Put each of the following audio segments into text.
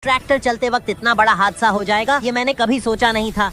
Tractor चलते वक्त इतना बड़ा हादसा हो जाएगा ये मैंने कभी सोचा नहीं था।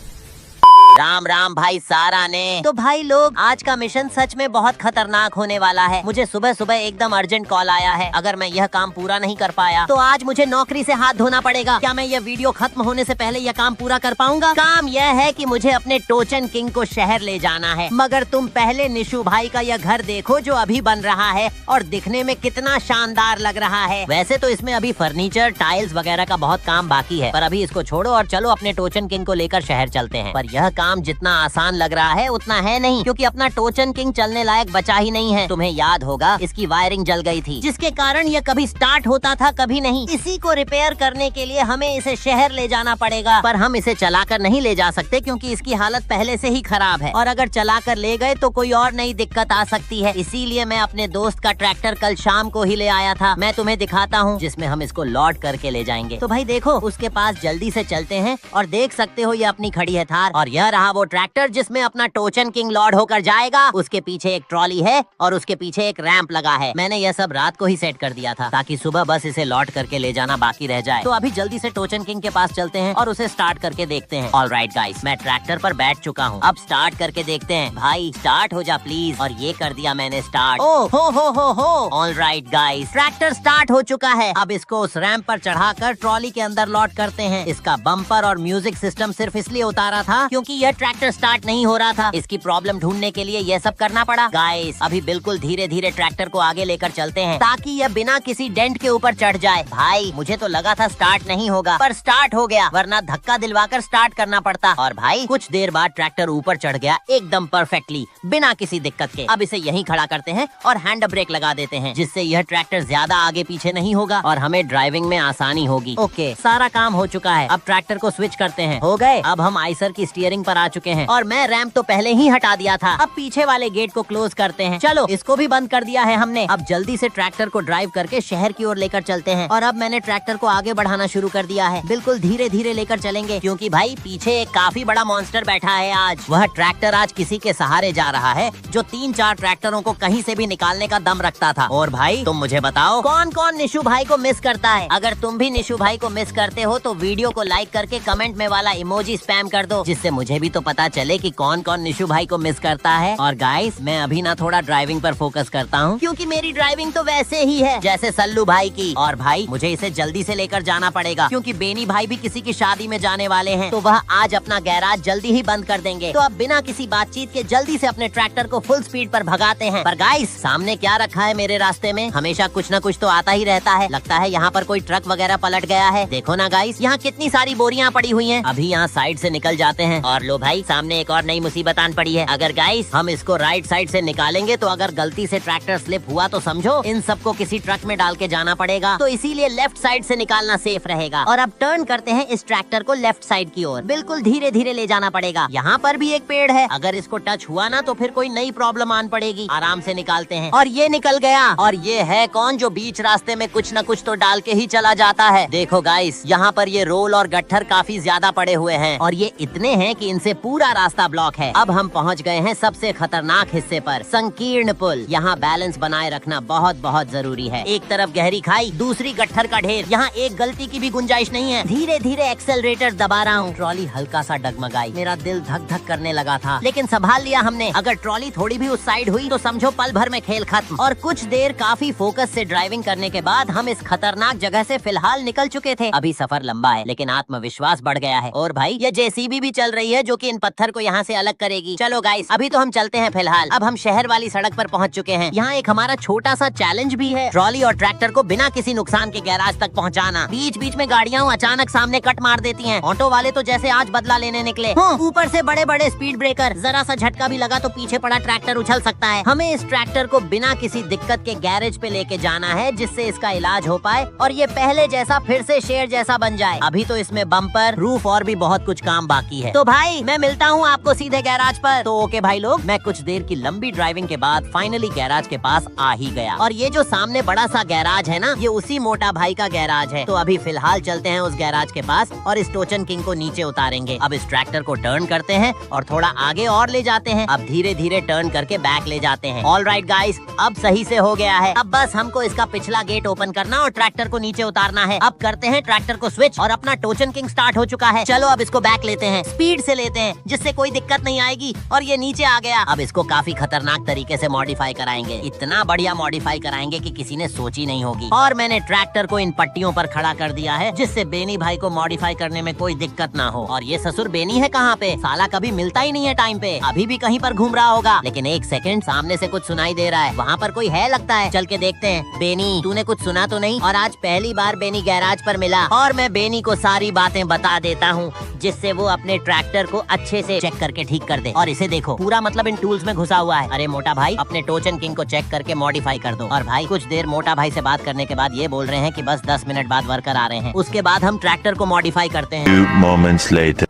राम राम भाई सारा ने। तो भाई लोग, आज का मिशन सच में बहुत खतरनाक होने वाला है। मुझे सुबह सुबह एकदम अर्जेंट कॉल आया है। अगर मैं यह काम पूरा नहीं कर पाया तो आज मुझे नौकरी से हाथ धोना पड़ेगा। क्या मैं यह वीडियो खत्म होने से पहले यह काम पूरा कर पाऊंगा? काम यह है कि मुझे अपने टोचन किंग को शहर ले जाना है। मगर तुम पहले निशु भाई का यह घर देखो जो अभी बन रहा है और दिखने में कितना शानदार लग रहा है। वैसे तो इसमें अभी फर्नीचर, टाइल्स वगैरह का बहुत काम बाकी है, पर अभी इसको छोड़ो और चलो अपने टोचन किंग को लेकर शहर चलते हैं। पर यह काम जितना आसान लग रहा है उतना है नहीं, क्योंकि अपना टोचन किंग चलने लायक बचा ही नहीं है। तुम्हें याद होगा इसकी वायरिंग जल गई थी, जिसके कारण यह कभी स्टार्ट होता था कभी नहीं। इसी को रिपेयर करने के लिए हमें इसे शहर ले जाना पड़ेगा, पर हम इसे चलाकर नहीं ले जा सकते क्योंकि इसकी हालत पहले से ही खराब है, और अगर चलाकर ले गए तो कोई और नई दिक्कत आ सकती है। इसीलिए मैं अपने दोस्त का ट्रैक्टर कल शाम को ही ले आया था। मैं तुम्हें दिखाता हूँ, जिसमें हम इसको लोड करके ले जाएंगे। तो भाई देखो, उसके पास जल्दी से चलते हैं और देख सकते हो ये अपनी खड़ी है थार, और यह रहा वो ट्रैक्टर जिसमें अपना टोचन किंग लोड होकर जाएगा। उसके पीछे एक ट्रॉली है और उसके पीछे एक रैंप लगा है। मैंने यह सब रात को ही सेट कर दिया था ताकि सुबह बस इसे लोड करके ले जाना बाकी रह जाए। तो अभी जल्दी से टोचन किंग के पास चलते हैं और उसे स्टार्ट करके देखते हैं। ऑलराइट गाइस, मैं ट्रैक्टर पर बैठ चुका हूँ। अब स्टार्ट करके देखते हैं। भाई स्टार्ट हो जा प्लीज। और ये कर दिया मैंने स्टार्ट। ओ हो। ऑलराइट गाइस, ट्रैक्टर स्टार्ट हो चुका है। अब इसको उस रैंप पर चढ़ाकर ट्रॉली के अंदर लोड करते हैं। इसका बम्पर और म्यूजिक सिस्टम सिर्फ इसलिए उतारा था क्योंकि यह ट्रैक्टर स्टार्ट नहीं हो रहा था। इसकी प्रॉब्लम ढूंढने के लिए यह सब करना पड़ा। गाइस, अभी बिल्कुल धीरे धीरे ट्रैक्टर को आगे लेकर चलते हैं ताकि यह बिना किसी डेंट के ऊपर चढ़ जाए। भाई मुझे तो लगा था स्टार्ट नहीं होगा, पर स्टार्ट हो गया, वरना धक्का दिलवाकर स्टार्ट करना पड़ता। और भाई कुछ देर बाद ट्रैक्टर ऊपर चढ़ गया एकदम परफेक्टली, बिना किसी दिक्कत के। अब इसे यहीं खड़ा करते हैं और हैंड ब्रेक लगा देते हैं, जिससे यह ट्रैक्टर ज्यादा आगे पीछे नहीं होगा और हमें ड्राइविंग में आसानी होगी। ओके, सारा काम हो चुका है। अब ट्रैक्टर को स्विच करते हैं। हो गए। अब हम आइसर की स्टीयरिंग पर आ चुके हैं और मैं रैंप तो पहले ही हटा दिया था। अब पीछे वाले गेट को क्लोज करते हैं। चलो, इसको भी बंद कर दिया है हमने। अब जल्दी से ट्रैक्टर को ड्राइव करके शहर की ओर लेकर चलते हैं। और अब मैंने ट्रैक्टर को आगे बढ़ाना शुरू कर दिया है। बिल्कुल धीरे धीरे लेकर चलेंगे, क्योंकि भाई पीछे एक काफी बड़ा मॉन्स्टर बैठा है। आज वह ट्रैक्टर आज किसी के सहारे जा रहा है जो 3-4 ट्रैक्टरों को कहीं से भी निकालने का दम रखता था। और भाई तुम मुझे बताओ, कौन कौन निशु भाई को मिस करता है? अगर तुम भी निशु भाई को मिस करते हो तो वीडियो को लाइक करके कमेंट में वाला इमोजी स्पैम कर दो, जिससे मुझे भी तो पता चले कि कौन कौन निशु भाई को मिस करता है। और गाइस, मैं अभी ना थोड़ा ड्राइविंग पर फोकस करता हूँ, क्योंकि मेरी ड्राइविंग तो वैसे ही है जैसे सल्लू भाई की। और भाई मुझे इसे जल्दी से लेकर जाना पड़ेगा, क्योंकि बेनी भाई भी किसी की शादी में जाने वाले हैं, तो वह आज अपना गैराज जल्दी ही बंद कर देंगे। तो अब बिना किसी बातचीत के जल्दी से अपने ट्रैक्टर को फुल स्पीड पर भगाते हैं। पर गाइस, सामने क्या रखा है मेरे रास्ते में? हमेशा कुछ न कुछ तो आता ही रहता है। लगता है यहाँ पर कोई ट्रक वगैरह पलट गया है। देखो ना गाइस, यहाँ कितनी सारी बोरियां पड़ी हुई हैं। अभी यहाँ साइड से निकल जाते हैं। और लो भाई, सामने एक और नई मुसीबत आन पड़ी है। अगर गाइस हम इसको राइट साइड से निकालेंगे तो अगर गलती से ट्रैक्टर स्लिप हुआ तो समझो इन सबको किसी ट्रक में डाल के जाना पड़ेगा। तो इसीलिए लेफ्ट साइड से निकालना सेफ रहेगा। और अब टर्न करते हैं इस ट्रैक्टर को लेफ्ट साइड की ओर। बिल्कुल धीरे धीरे ले जाना पड़ेगा। यहाँ पर भी एक पेड़ है, अगर इसको टच हुआ ना तो फिर कोई नई प्रॉब्लम आन पड़ेगी। आराम से निकालते हैं। और ये निकल गया। और ये है कौन जो बीच रास्ते में कुछ न कुछ तो डाल के ही चला जाता है। देखो गाइस, यहाँ पर ये रोल और गट्ठर काफी ज्यादा पड़े हुए हैं, और ये इतने हैं कि इनसे पूरा रास्ता ब्लॉक है। अब हम पहुँच गए हैं सबसे खतरनाक हिस्से पर, संकीर्ण पुल। यहाँ बैलेंस बनाए रखना बहुत बहुत जरूरी है। एक तरफ गहरी खाई, दूसरी गट्ठर का ढेर। यहाँ एक गलती की भी गुंजाइश नहीं है। धीरे धीरे एक्सेलरेटर दबा रहा हूँ। ट्रॉली हल्का सा डगमगाई। मेरा दिल धक धक करने लगा था, लेकिन संभाल लिया हमने। अगर ट्रॉली थोड़ी भी उस साइड हुई तो समझो पल भर में खेल खत्म। और कुछ देर काफी फोकस से ड्राइविंग करने के बाद हम इस खतरनाक जगह से फिलहाल निकल चुके थे। अभी सफर लंबा है, लेकिन आत्मविश्वास बढ़ गया है। और भाई ये जेसीबी भी चल रही है, जो कि इन पत्थर को यहाँ से अलग करेगी। चलो गाइस, अभी तो हम चलते हैं फिलहाल। अब हम शहर वाली सड़क पर पहुँच चुके हैं। यहाँ एक हमारा छोटा सा चैलेंज भी है, ट्रॉली और ट्रैक्टर को बिना किसी नुकसान के गैराज तक पहुँचाना। बीच बीच में गाड़ियाँ अचानक सामने कट मार देती हैं। ऑटो वाले तो जैसे आज बदला लेने निकले। ऊपर से बड़े बड़े स्पीड ब्रेकर, जरा सा झटका भी लगा तो पीछे पड़ा ट्रैक्टर उछल सकता है। हमें इस ट्रैक्टर को बिना किसी दिक्कत के गैरेज पे लेके जाना है, जिससे इसका इलाज हो पाए और ये पहले जैसा फिर से शेर जैसा बन जाए। अभी तो इसमें बम्पर, रूफ और भी बहुत कुछ काम बाकी है। तो भाई भाई मैं मिलता हूँ आपको सीधे गैराज पर। तो ओके भाई लोग, मैं कुछ देर की लंबी ड्राइविंग के बाद फाइनली गैराज के पास आ ही गया। और ये जो सामने बड़ा सा गैराज है ना, ये उसी मोटा भाई का गैराज है। तो अभी फिलहाल चलते हैं उस गैराज के पास और इस टोचन किंग को नीचे उतारेंगे। अब इस ट्रैक्टर को टर्न करते हैं और थोड़ा आगे और ले जाते हैं। अब धीरे धीरे टर्न करके बैक ले जाते हैं। ऑलराइट गाइस, अब सही से हो गया है। अब बस हमको इसका पिछला गेट ओपन करना और ट्रैक्टर को नीचे उतारना है। अब करते हैं ट्रैक्टर को स्विच और अपना टोचन किंग स्टार्ट हो चुका है। चलो अब इसको बैक लेते हैं, स्पीड से लेते हैं जिससे कोई दिक्कत नहीं आएगी। और ये नीचे आ गया। अब इसको काफी खतरनाक तरीके से मॉडिफाई कराएंगे। इतना बढ़िया मॉडिफाई कराएंगे कि किसी ने सोची नहीं होगी। और मैंने ट्रैक्टर को इन पट्टियों पर खड़ा कर दिया है जिससे बेनी भाई को मॉडिफाई करने में कोई दिक्कत ना हो। और ये ससुर बेनी है कहाँ पे? साला कभी मिलता ही नहीं है टाइम पे। अभी भी कहीं पर घूम रहा होगा। लेकिन एक सेकंड, सामने से कुछ सुनाई दे रहा है। वहाँ पर कोई है लगता है। चल के देखते हैं। बेनी, तूने कुछ सुना तो नहीं? और आज पहली बार बेनी गैराज पर मिला और मैं बेनी को सारी बातें बता देता हूँ जिससे वो अपने ट्रैक्टर को अच्छे से चेक करके ठीक कर दे। और इसे देखो, पूरा मतलब इन टूल्स में घुसा हुआ है। अरे मोटा भाई, अपने टोचन किंग को चेक करके मॉडिफाई कर दो। और भाई कुछ देर मोटा भाई से बात करने के बाद ये बोल रहे हैं कि बस 10 मिनट बाद वर्कर आ रहे हैं, उसके बाद हम ट्रैक्टर को मॉडिफाई करते हैं। 2 moments later.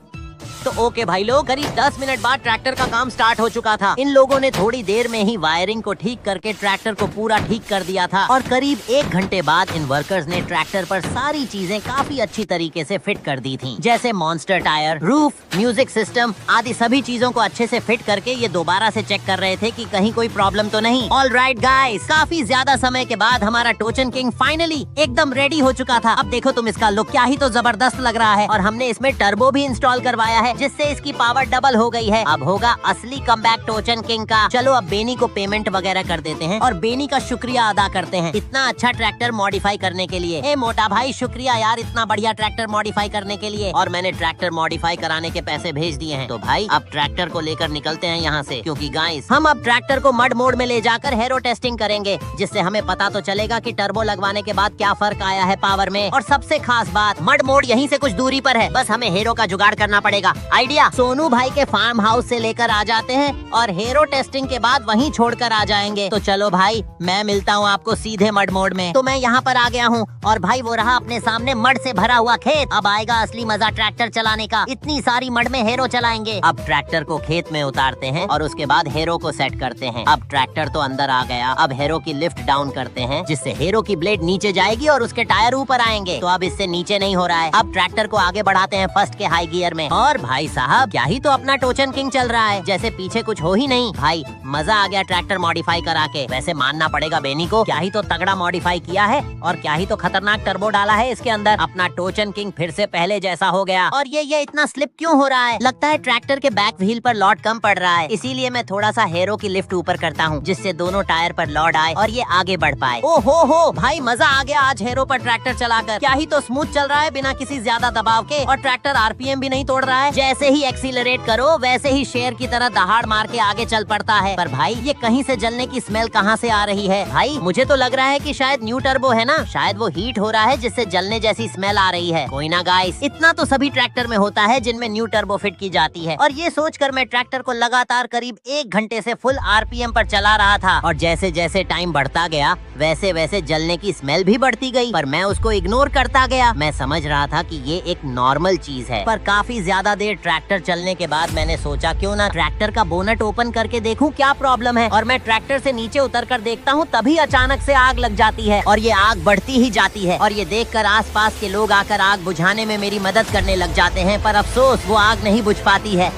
तो ओके भाई लोग, करीब 10 मिनट बाद ट्रैक्टर का काम स्टार्ट हो चुका था। इन लोगों ने थोड़ी देर में ही वायरिंग को ठीक करके ट्रैक्टर को पूरा ठीक कर दिया था। और करीब 1 घंटे बाद इन वर्कर्स ने ट्रैक्टर पर सारी चीजें काफी अच्छी तरीके से फिट कर दी थी। जैसे monster tyre, roof, music system आदि सभी चीजों को अच्छे से फिट करके ये दोबारा से चेक कर रहे थे कि कहीं कोई प्रॉब्लम तो नहीं। ऑलराइट गाइस, काफी ज्यादा समय के बाद हमारा टोचन किंग फाइनली एकदम रेडी हो चुका था। अब देखो तुम इसका लुक, क्या ही तो जबरदस्त लग रहा है। और हमने इसमें टर्बो भी इंस्टॉल करवाया है जिससे इसकी पावर डबल हो गई है। अब होगा असली कमबैक टोचन किंग का। चलो अब बेनी को पेमेंट वगैरह कर देते हैं और बेनी का शुक्रिया अदा करते हैं इतना अच्छा ट्रैक्टर मॉडिफाई करने के लिए। ए मोटा भाई, शुक्रिया यार इतना बढ़िया ट्रैक्टर मॉडिफाई करने के लिए। और मैंने ट्रैक्टर मॉडिफाई कराने के पैसे भेज दिए हैं। तो भाई अब ट्रैक्टर को लेकर निकलते हैं यहाँ से, क्योंकि गाइस हम अब ट्रैक्टर को मड मोड में ले जाकर हेरो टेस्टिंग करेंगे जिससे हमें पता तो चलेगा कि टर्बो लगवाने के बाद क्या फर्क आया है पावर में। और सबसे खास बात, मड मोड यहीं से कुछ दूरी पर है, बस हमें हेरो का जुगाड़ करना पड़ेगा। आइडिया, सोनू भाई के फार्म हाउस से लेकर आ जाते हैं और हेरो टेस्टिंग के बाद वहीं छोड़कर आ जाएंगे। तो चलो भाई, मैं मिलता हूँ आपको सीधे मड मोड में। तो मैं यहाँ पर आ गया हूँ और भाई वो रहा अपने सामने मड से भरा हुआ खेत। अब आएगा असली मजा ट्रैक्टर चलाने का। इतनी सारी मड में हेरो चलाएंगे। अब ट्रैक्टर को खेत में उतारते हैं और उसके बाद हेरो को सेट करते हैं। अब ट्रैक्टर तो अंदर आ गया। अब हेरो की लिफ्ट डाउन करते हैं जिससे हेरो की ब्लेड नीचे जाएगी और उसके टायर ऊपर आएंगे। तो अब इससे नीचे नहीं हो रहा है। अब ट्रैक्टर को आगे बढ़ाते हैं फर्स्ट के हाई गियर में। और भाई साहब, क्या ही तो अपना टोचन किंग चल रहा है, जैसे पीछे कुछ हो ही नहीं। भाई मजा आ गया ट्रैक्टर मॉडिफाई करा के। वैसे मानना पड़ेगा बेनी को, क्या ही तो तगड़ा मॉडिफाई किया है और क्या ही तो खतरनाक टर्बो डाला है इसके अंदर। अपना टोचन किंग फिर से पहले जैसा हो गया। और ये इतना स्लिप क्यों हो रहा है? लगता है ट्रैक्टर के बैक व्हील पर लोड कम पड़ रहा है, इसीलिए मैं थोड़ा सा हेरो की लिफ्ट ऊपर करता हूँ जिससे दोनों टायर पर लोड आए और ये आगे बढ़ पाए। ओ हो भाई, मजा आ गया आज हेरो पर ट्रैक्टर चलाकर। क्या ही तो स्मूथ चल रहा है बिना किसी ज्यादा दबाव के। और ट्रैक्टर आरपीएम भी नहीं तोड़ रहा है। जैसे ही एक्सीलरेट करो वैसे ही शेर की तरह दहाड़ मार के आगे चल पड़ता है। पर भाई ये कहीं से जलने की स्मेल कहाँ से आ रही है? भाई मुझे तो लग रहा है कि शायद न्यू टर्बो है ना, शायद वो हीट हो रहा है जिससे जलने जैसी स्मेल आ रही है। कोई ना गाइस, इतना तो सभी ट्रैक्टर में होता है जिनमें न्यू टर्बो फिट की जाती है। और ये सोचकर मैं ट्रैक्टर को लगातार करीब 1 घंटे से फुल आरपीएम पर चला रहा था। और जैसे जैसे टाइम बढ़ता गया वैसे वैसे जलने की स्मेल भी बढ़ती गई, पर मैं उसको इग्नोर करता गया। मैं समझ रहा था कि ये एक नॉर्मल चीज है। पर काफी ज्यादा देर ट्रैक्टर चलने के बाद मैंने सोचा क्यों ना ट्रैक्टर का बोनट ओपन करके देखूं क्या प्रॉब्लम है। और मैं ट्रैक्टर से नीचे उतरकर देखता हूँ, तभी अचानक से आग लग जाती है और ये आग बढ़ती ही जाती है। और ये देखकर आसपास के लोग आकर आग बुझाने में मेरी मदद करने लग जाते हैं, पर अफसोस वो आग नहीं बुझ पाती है।